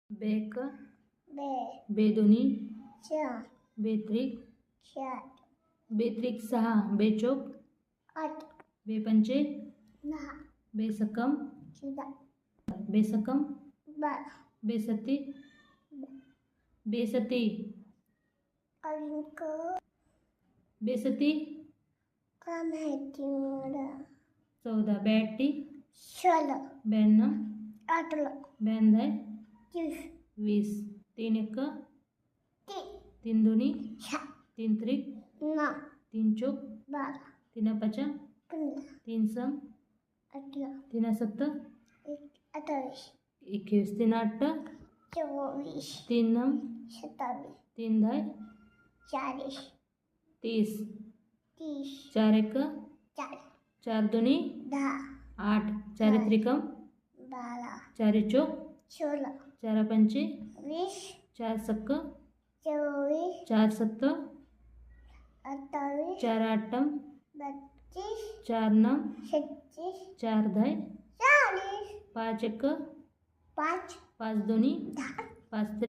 bake बे बेदोनी चार बेत्रिक चार बेत्रिक 6 बेचोक आठ बेपंचे दहा बेसकम चौदा बेसकम बारा बेसती बेसती अंक बेसती काय माहिती मला 14 बेटी 16 92 18 92 30 20 3 1 तीन 3 2 सहा 3 त्रिक 9 3 चौक 12 3 5 15 3 सम 18 3 7 28 21 3 8 24 3 9 27 3 10 40 30 30 4 1 4 4 2 10 8 4 त्रिकम 12 4 चौक 16 4 5 20 4 सक 24 4 7 28 4 8 32 4 9 36 4 10 40 5 1 5 5 2 10 5